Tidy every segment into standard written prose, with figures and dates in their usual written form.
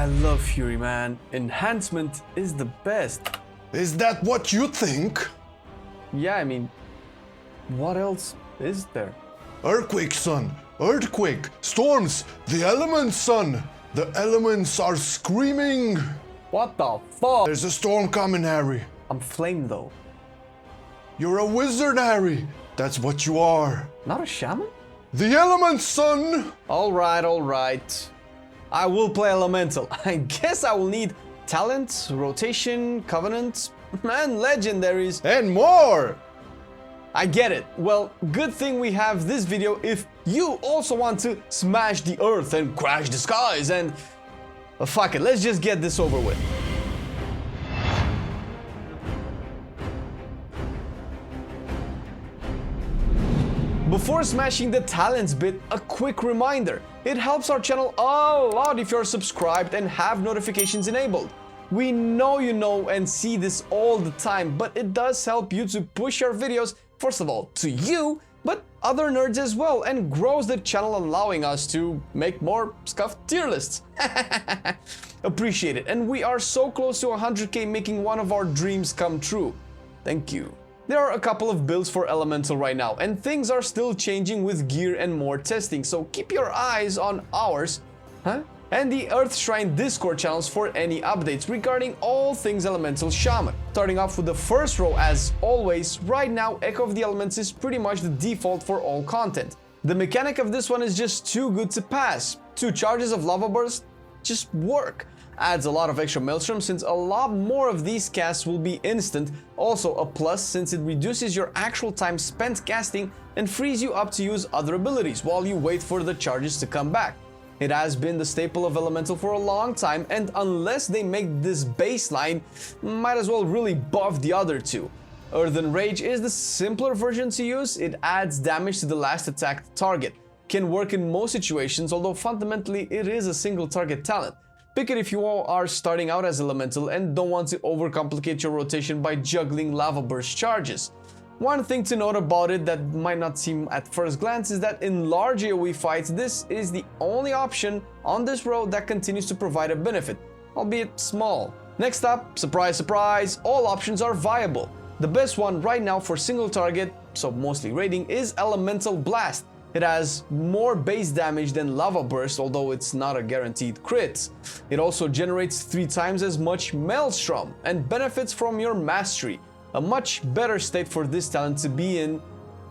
I love Fury, man. Enhancement is the best. Is that what you think? Yeah, I mean, what else is there? Earthquake, son. Earthquake. Storms. The elements, son. The elements are screaming. What the fuck? There's a storm coming, Harry. I'm Flame though. You're a wizard, Harry. That's what you are. Not a shaman? The elements, son. Alright. I will play Elemental. I guess I will need talent, rotation, covenant, and legendaries. And more. I get it. Well, good thing we have this video if you also want to smash the earth and crash the skies and... fuck it, let's just get this over with. Before smashing the talents bit, a quick reminder. It helps our channel a lot if you're subscribed and have notifications enabled. We know you know and see this all the time, but it does help you to push our videos, first of all, to you, but other nerds as well, and grows the channel, allowing us to make more scuffed tier lists. Appreciate it, and we are so close to 100k, making one of our dreams come true. Thank you. There are a couple of builds for Elemental right now, and things are still changing with gear and more testing, so keep your eyes on ours, and the Earth Shrine Discord channels for any updates regarding all things Elemental Shaman. Starting off with the first row, as always, right now Echo of the Elements is pretty much the default for all content. The mechanic of this one is just too good to pass. 2 charges of Lava Burst just work. Adds a lot of extra maelstrom since a lot more of these casts will be instant, also a plus since it reduces your actual time spent casting and frees you up to use other abilities while you wait for the charges to come back. It has been the staple of Elemental for a long time, and unless they make this baseline, might as well really buff the other two. Earthen Rage is the simpler version to use. It adds damage to the last attacked target. Can work in most situations, although fundamentally it is a single target talent. Pick it if you are starting out as Elemental and don't want to overcomplicate your rotation by juggling Lava Burst charges. One thing to note about it that might not seem at first glance is that in large AoE fights, this is the only option on this row that continues to provide a benefit, albeit small. Next up, surprise surprise, all options are viable. The best one right now for single target, so mostly raiding, is Elemental Blast. It has more base damage than Lava Burst, although it's not a guaranteed crit. It also generates 3 times as much Maelstrom and benefits from your mastery. A much better state for this talent to be in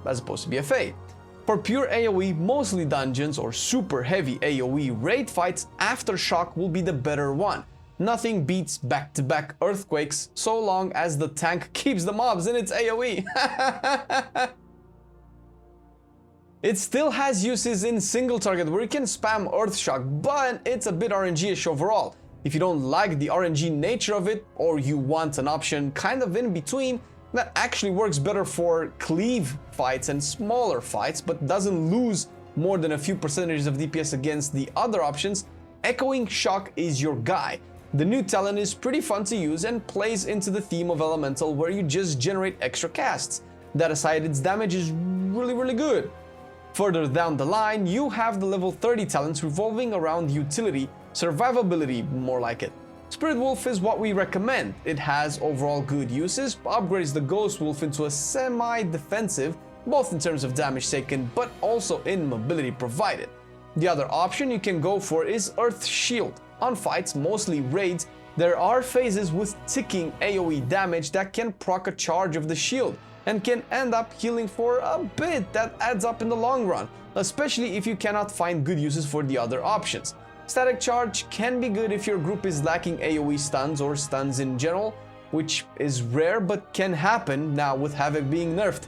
as opposed to BFA. For pure AoE, mostly dungeons or super heavy AoE raid fights, Aftershock will be the better one. Nothing beats back-to-back earthquakes so long as the tank keeps the mobs in its AoE. It still has uses in single target where you can spam Earthshock, but it's a bit RNG-ish overall. If you don't like the RNG nature of it, or you want an option kind of in between that actually works better for cleave fights and smaller fights, but doesn't lose more than a few percentages of DPS against the other options, Echoing Shock is your guy. The new talent is pretty fun to use and plays into the theme of Elemental, where you just generate extra casts. That aside, its damage is really good. Further down the line, you have the level 30 talents revolving around utility, survivability, more like it. Spirit Wolf is what we recommend. It has overall good uses, upgrades the Ghost Wolf into a semi-defensive, both in terms of damage taken, but also in mobility provided. The other option you can go for is Earth Shield. On fights, mostly raids, there are phases with ticking AoE damage that can proc a charge of the shield, and can end up healing for a bit that adds up in the long run, especially if you cannot find good uses for the other options. Static Charge can be good if your group is lacking AoE stuns or stuns in general, which is rare but can happen now with Havoc being nerfed.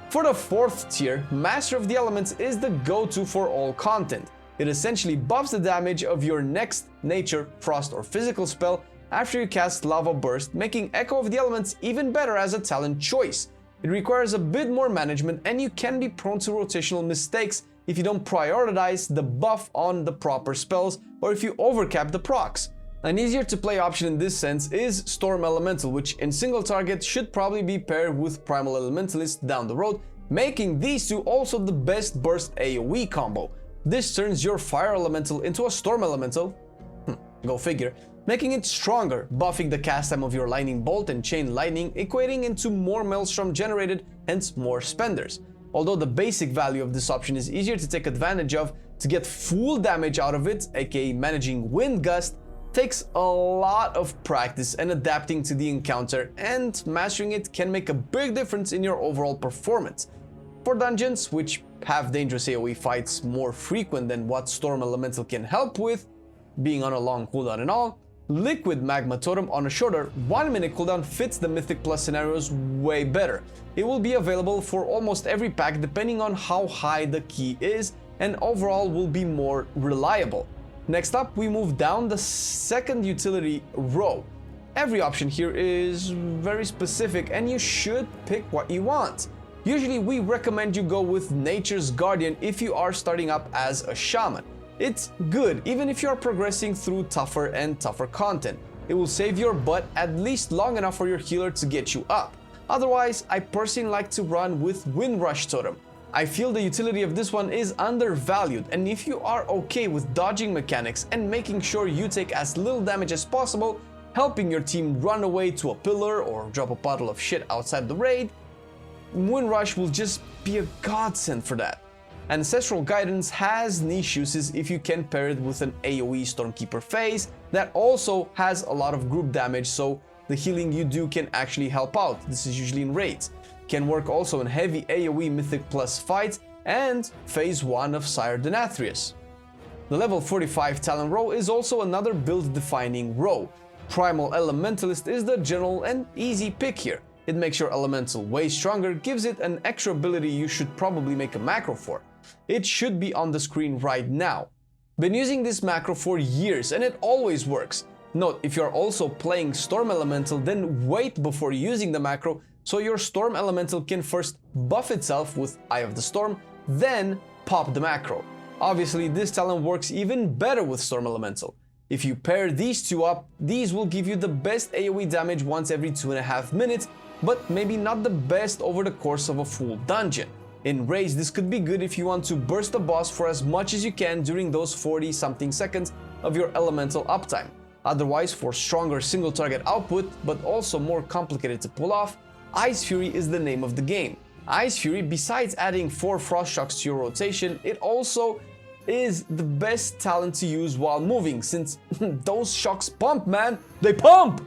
For the 4th tier, Master of the Elements is the go-to for all content. It essentially buffs the damage of your next nature, frost or physical spell after you cast Lava Burst, making Echo of the Elements even better as a talent choice. It requires a bit more management, and you can be prone to rotational mistakes if you don't prioritize the buff on the proper spells or if you overcap the procs. An easier to play option in this sense is Storm Elemental, which in single target should probably be paired with Primal Elementalist down the road, making these two also the best burst AoE combo. This turns your fire elemental into a storm elemental, go figure, making it stronger, buffing the cast time of your lightning bolt and chain lightning, equating into more maelstrom generated, hence more spenders. Although the basic value of this option is easier to take advantage of, to get full damage out of it, aka managing wind gust, takes a lot of practice and adapting to the encounter, and mastering it can make a big difference in your overall performance. For dungeons, which have dangerous AoE fights more frequent than what Storm Elemental can help with, being on a long cooldown and all, Liquid Magma Totem on a shorter 1-minute cooldown fits the Mythic Plus scenarios way better. It will be available for almost every pack depending on how high the key is, and overall will be more reliable. Next up, we move down the second utility row. Every option here is very specific and you should pick what you want. Usually we recommend you go with Nature's Guardian if you are starting up as a shaman. It's good even if you are progressing through tougher and tougher content. It will save your butt at least long enough for your healer to get you up. Otherwise, I personally like to run with Windrush Totem. I feel the utility of this one is undervalued, and if you are okay with dodging mechanics and making sure you take as little damage as possible, helping your team run away to a pillar or drop a bottle of shit outside the raid, Windrush will just be a godsend for that. Ancestral Guidance has niche uses if you can pair it with an AoE Stormkeeper phase that also has a lot of group damage, so the healing you do can actually help out. This is usually in raids. Can work also in heavy AoE Mythic Plus fights and phase 1 of Sire Denathrius. The level 45 Talent row is also another build-defining row. Primal Elementalist is the general and easy pick here. It makes your elemental way stronger, gives it an extra ability you should probably make a macro for. It should be on the screen right now. Been using this macro for years and it always works. Note, if you're also playing Storm Elemental, then wait before using the macro so your Storm Elemental can first buff itself with Eye of the Storm, then pop the macro. Obviously, this talent works even better with Storm Elemental. If you pair these two up, these will give you the best AoE damage once every 2.5 minutes, but maybe not the best over the course of a full dungeon. In raids, this could be good if you want to burst the boss for as much as you can during those 40-something seconds of your elemental uptime. Otherwise, for stronger single target output, but also more complicated to pull off, Ice Fury is the name of the game. Ice Fury, besides adding 4 frost shocks to your rotation, it also is the best talent to use while moving, since those shocks pump, man! They pump!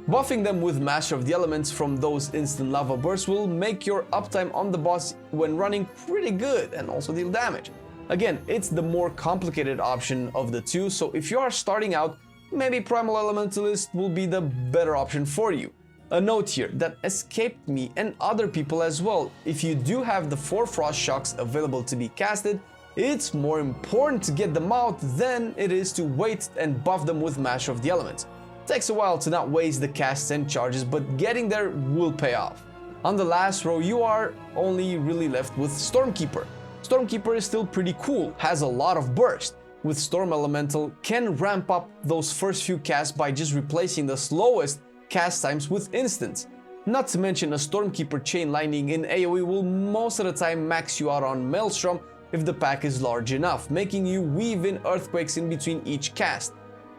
Buffing them with Master of the Elements from those instant lava bursts will make your uptime on the boss when running pretty good and also deal damage. Again, it's the more complicated option of the two, so if you are starting out, maybe Primal Elementalist will be the better option for you. A note here that escaped me and other people as well: if you do have the 4 frost shocks available to be casted, it's more important to get them out than it is to wait and buff them with Master of the Elements. Takes a while to not waste the casts and charges, but getting there will pay off. On the last row, you are only really left with Stormkeeper. Stormkeeper is still pretty cool, has a lot of burst. With Storm Elemental, can ramp up those first few casts by just replacing the slowest cast times with instants. Not to mention a Stormkeeper chain lightning in AoE will most of the time max you out on Maelstrom if the pack is large enough, making you weave in earthquakes in between each cast.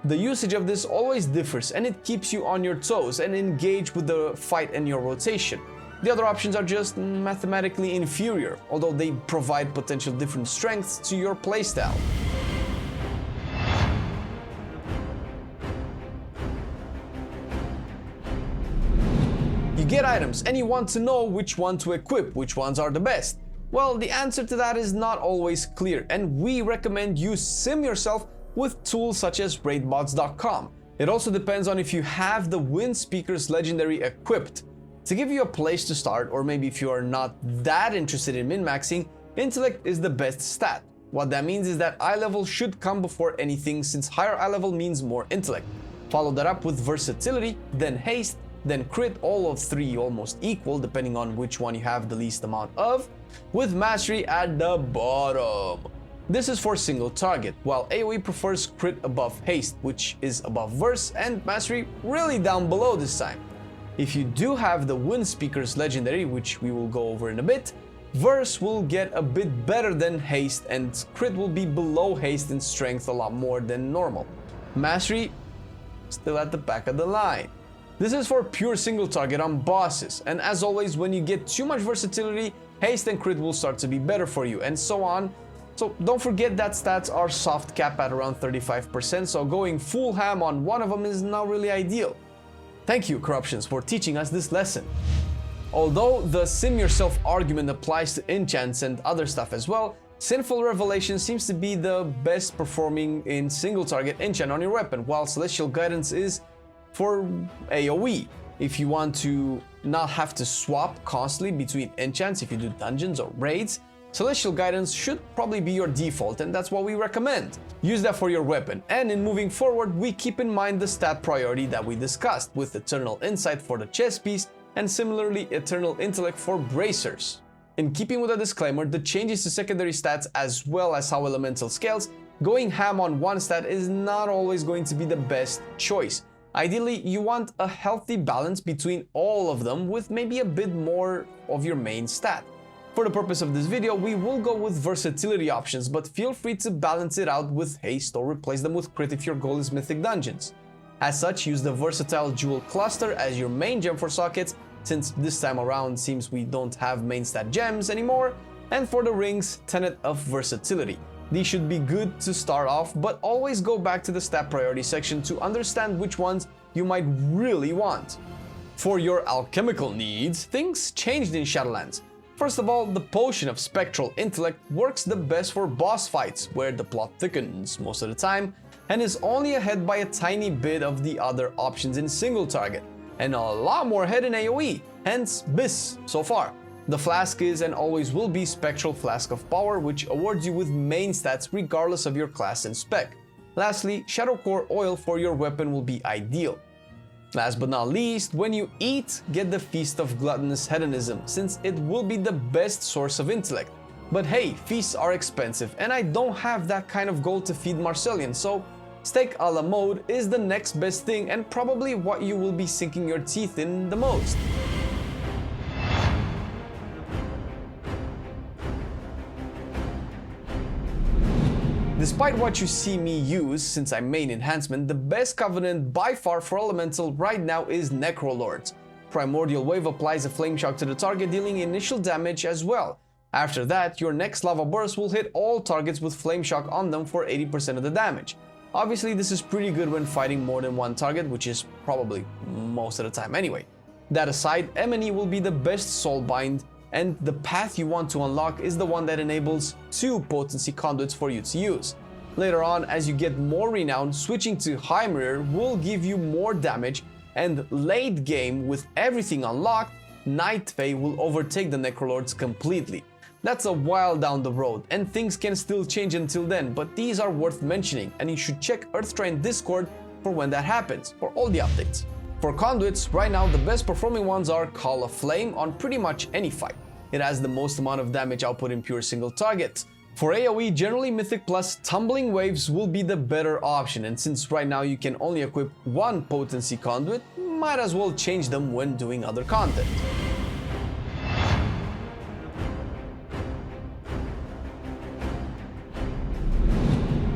The usage of this always differs and it keeps you on your toes and engaged with the fight and your rotation. The other options are just mathematically inferior, although they provide potential different strengths to your playstyle. You get items and you want to know which one to equip, which ones are the best. Well, the answer to that is not always clear, and we recommend you sim yourself with tools such as raidbots.com. It also depends on if you have the Wind Speaker's Legendary equipped. To give you a place to start, or maybe if you are not that interested in min-maxing, Intellect is the best stat. What that means is that eye level should come before anything, since higher eye level means more intellect. Follow that up with Versatility, then Haste, then Crit, all of 3 almost equal depending on which one you have the least amount of, with Mastery at the bottom. This is for single target, while AoE prefers Crit above Haste, which is above Verse, and Mastery really down below this time. If you do have the Wind Speaker's Legendary, which we will go over in a bit, Verse will get a bit better than haste, and crit will be below haste in strength a lot more than normal. Mastery, still at the back of the line. This is for pure single target on bosses, and as always, when you get too much versatility, haste and crit will start to be better for you, and so on. So don't forget that stats are soft cap at around 35%, so going full ham on one of them is not really ideal. Thank you, Corruptions, for teaching us this lesson. Although the sim yourself argument applies to enchants and other stuff as well, Sinful Revelation seems to be the best performing in single target enchant on your weapon, while Celestial Guidance is for AoE. If you want to not have to swap constantly between enchants if you do dungeons or raids, Celestial Guidance should probably be your default, and that's what we recommend. Use that for your weapon, and in moving forward, we keep in mind the stat priority that we discussed, with Eternal Insight for the chest piece, and similarly Eternal Intellect for bracers. In keeping with the disclaimer, the changes to secondary stats as well as how Elemental scales, going ham on one stat is not always going to be the best choice. Ideally, you want a healthy balance between all of them with maybe a bit more of your main stat. For the purpose of this video, we will go with versatility options, but feel free to balance it out with haste or replace them with crit if your goal is mythic dungeons. As such, use the versatile jewel cluster as your main gem for sockets, since this time around seems we don't have main stat gems anymore, and for the rings, Tenet of Versatility. These should be good to start off, but always go back to the stat priority section to understand which ones you might really want. For your alchemical needs, things changed in Shadowlands. First of all, the potion of Spectral Intellect works the best for boss fights, where the plot thickens most of the time, and is only ahead by a tiny bit of the other options in single target, and a lot more ahead in AoE, hence BIS so far. The flask is and always will be Spectral Flask of Power, which awards you with main stats regardless of your class and spec. Lastly, Shadow Core Oil for your weapon will be ideal. Last but not least, when you eat, get the Feast of Gluttonous Hedonism, since it will be the best source of intellect. But hey, feasts are expensive, and I don't have that kind of gold to feed Marcelian, so steak a la mode is the next best thing and probably what you will be sinking your teeth in the most. Despite what you see me use, since I main enhancement, the best covenant by far for Elemental right now is Necrolords. Primordial Wave applies a flame shock to the target, dealing initial damage as well. After that, your next lava burst will hit all targets with flame shock on them for 80% of the damage. Obviously, this is pretty good when fighting more than one target, which is probably most of the time anyway. That aside, M&E will be the best Soulbind, and the path you want to unlock is the one that enables 2 potency conduits for you to use. Later on, as you get more renown, switching to High Mirror will give you more damage, and late game, with everything unlocked, Night Fae will overtake the Necrolords completely. That's a while down the road, and things can still change until then, but these are worth mentioning, and you should check Earthtrain Discord for when that happens, for all the updates. For conduits, right now the best performing ones are Call of Flame on pretty much any fight. It has the most amount of damage output in pure single targets. For AoE, generally Mythic plus Tumbling Waves will be the better option, and since right now you can only equip one potency conduit, might as well change them when doing other content.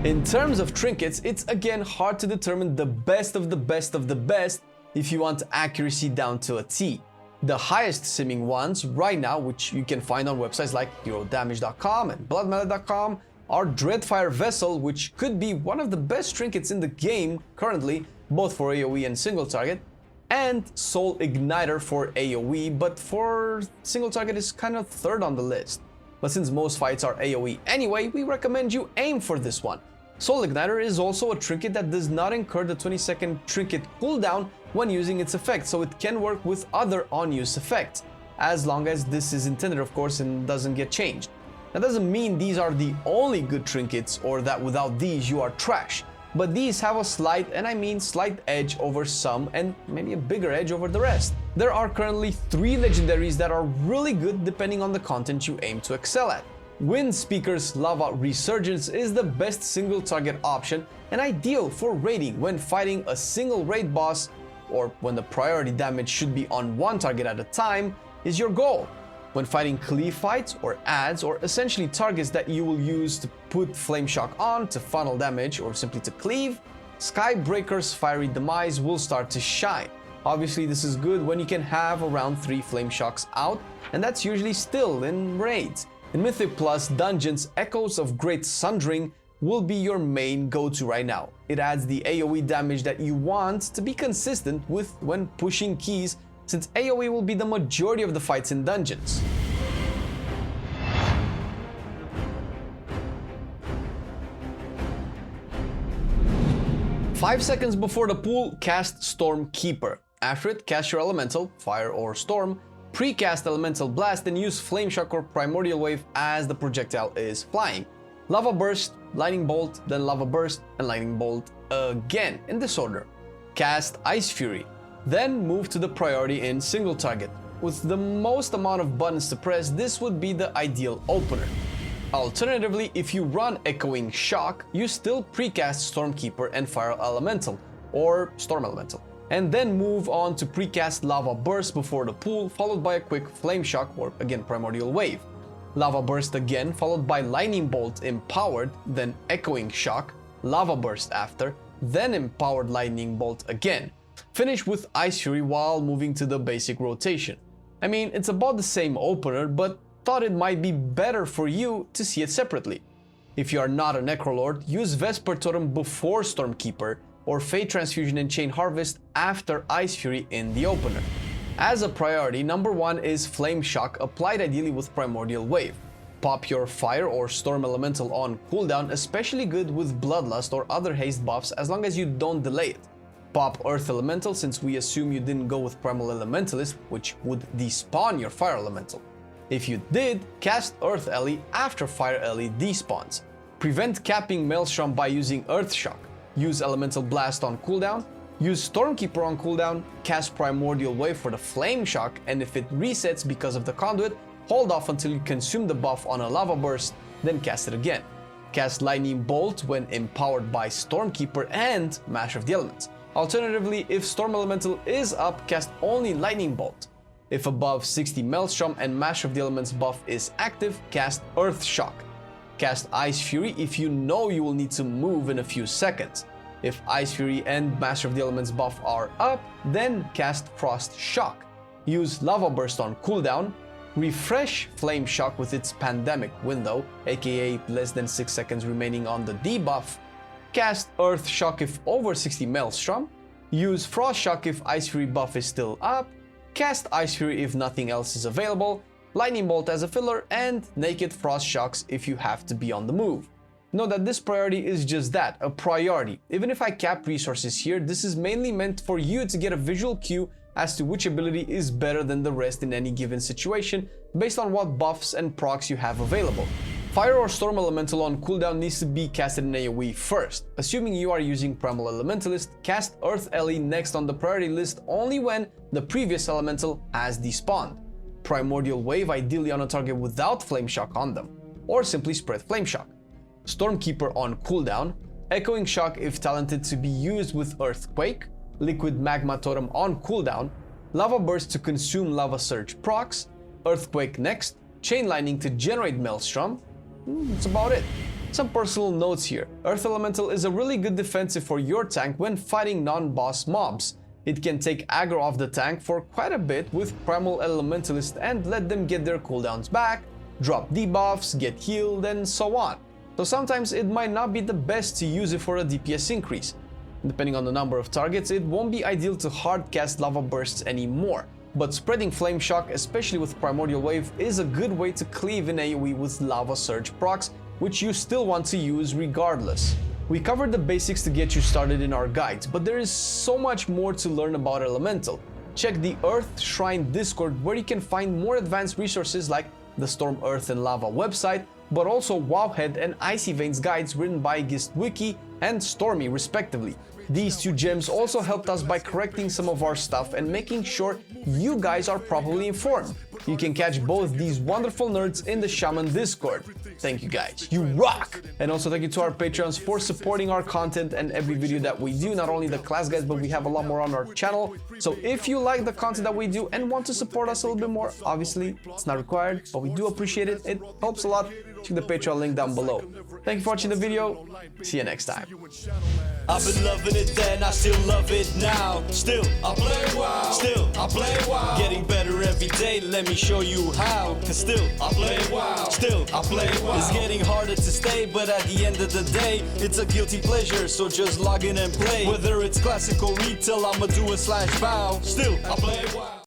In terms of trinkets, it's again hard to determine the best of the best of the best if you want accuracy down to a T. The highest simming ones right now, which you can find on websites like HeroDamage.com and BloodMelee.com, are Dreadfire Vessel, which could be one of the best trinkets in the game currently, both for AoE and single target, and Soul Igniter for AoE, but for single target is kind of third on the list. But since most fights are AoE anyway, we recommend you aim for this one. Soul Igniter is also a trinket that does not incur the 20-second trinket cooldown when using its effect, so it can work with other on-use effects, as long as this is intended, of course, and doesn't get changed. That doesn't mean these are the only good trinkets or that without these you are trash, but these have a slight, and I mean slight, edge over some and maybe a bigger edge over the rest. There are currently 3 legendaries that are really good depending on the content you aim to excel at. Windspeaker's Lava Resurgence is the best single target option and ideal for raiding when fighting a single raid boss, or when the priority damage should be on one target at a time is your goal. When fighting cleave fights or adds, or essentially targets that you will use to put Flame Shock on to funnel damage or simply to cleave, Skybreaker's Fiery Demise will start to shine. Obviously this is good when you can have around 3 Flame Shocks out, and that's usually still in raids. In Mythic Plus dungeons, Echoes of Great Sundering will be your main go-to right now. It adds the AoE damage that you want to be consistent with when pushing keys, since AoE will be the majority of the fights in dungeons. Five seconds before the pool, cast Storm Keeper. After it, cast your elemental, fire or storm, precast Elemental Blast, and use Flame Shock or Primordial Wave as the projectile is flying. Lava Burst, Lightning Bolt, then Lava Burst, and Lightning Bolt again, in this order. Cast Ice Fury, then move to the priority in single target. With the most amount of buttons to press, this would be the ideal opener. Alternatively, if you run Echoing Shock, you still precast Stormkeeper and Fire Elemental, or Storm Elemental, and then move on to precast Lava Burst before the pool, followed by a quick Flame Shock or again Primordial Wave. Lava Burst again, followed by Lightning Bolt empowered, then Echoing Shock, Lava Burst after, then Empowered Lightning Bolt again. Finish with Ice Fury while moving to the basic rotation. I mean, it's about the same opener, but thought it might be better for you to see it separately. If you are not a Necrolord, use Vesper Totem before Stormkeeper, or Fate Transfusion and Chain Harvest after Ice Fury in the opener. As a priority, number 1 is Flame Shock, applied ideally with Primordial Wave. Pop your Fire or Storm Elemental on cooldown, especially good with Bloodlust or other haste buffs as long as you don't delay it. Pop Earth Elemental since we assume you didn't go with Primal Elementalist, which would despawn your Fire Elemental. If you did, cast Earth Ellie after Fire Ellie despawns. Prevent capping Maelstrom by using Earth Shock. Use Elemental Blast on cooldown. Use Stormkeeper on cooldown. Cast Primordial Wave for the Flame Shock, and if it resets because of the conduit, hold off until you consume the buff on a Lava Burst, then cast it again. Cast Lightning Bolt when empowered by Stormkeeper and Mash of the Elements. Alternatively, if Storm Elemental is up, cast only Lightning Bolt. If above 60 Maelstrom and Mash of the Elements buff is active, cast Earth Shock. Cast Ice Fury if you know you will need to move in a few seconds. If Ice Fury and Mash of the Elements buff are up, then cast Frost Shock. Use Lava Burst on cooldown. Refresh Flame Shock with its Pandemic window, aka less than 6 seconds remaining on the debuff. Cast Earth Shock if over 60 Maelstrom. Use Frost Shock if Ice Fury buff is still up. Cast Ice Fury if nothing else is available. Lightning Bolt as a filler, and Naked Frost Shocks if you have to be on the move. Note that this priority is just that, a priority. Even if I cap resources here, this is mainly meant for you to get a visual cue as to which ability is better than the rest in any given situation, based on what buffs and procs you have available. Fire or Storm Elemental on cooldown needs to be casted in AoE first. Assuming you are using Primal Elementalist, cast Earth Ellie next on the priority list only when the previous elemental has despawned. Primordial Wave ideally on a target without Flame Shock on them, or simply spread Flame Shock. Stormkeeper on cooldown, Echoing Shock if talented to be used with Earthquake, Liquid Magma Totem on cooldown, Lava Burst to consume Lava Surge procs, Earthquake next, Chain Lightning to generate Maelstrom. That's about it. Some personal notes here. Earth Elemental is a really good defensive for your tank when fighting non-boss mobs. It can take aggro off the tank for quite a bit with Primal Elementalist and let them get their cooldowns back, drop debuffs, get healed, and so on. So sometimes it might not be the best to use it for a DPS increase. Depending on the number of targets, it won't be ideal to hard cast Lava Bursts anymore. But spreading Flame Shock, especially with Primordial Wave, is a good way to cleave in AoE with Lava Surge procs, which you still want to use regardless. We covered the basics to get you started in our guides, but there is so much more to learn about Elemental. Check the Earth Shrine Discord where you can find more advanced resources like the Storm, Earth, and Lava website, but also Wowhead and Icy Veins guides written by GistWiki and Stormy respectively. These two gems also helped us by correcting some of our stuff and making sure you guys are properly informed. You can catch both these wonderful nerds in the Shaman Discord. Thank you guys, you rock! And also thank you to our Patreons for supporting our content and every video that we do, not only the class guides, but we have a lot more on our channel. So if you like the content that we do and want to support us a little bit more, obviously it's not required, but we do appreciate it. It helps a lot. Check the Patreon link down below. Thank you for watching the video. See you next time. I've been loving it then, I still love it now. Still, I play WoW. Still, I play WoW. Getting better every day, let me show you how. Cause still, I play WoW. Still, I play WoW. It's getting harder to stay, but at the end of the day, it's a guilty pleasure, so just log in and play. Whether it's classical retail, I'ma do a /bow. Still, I play WoW.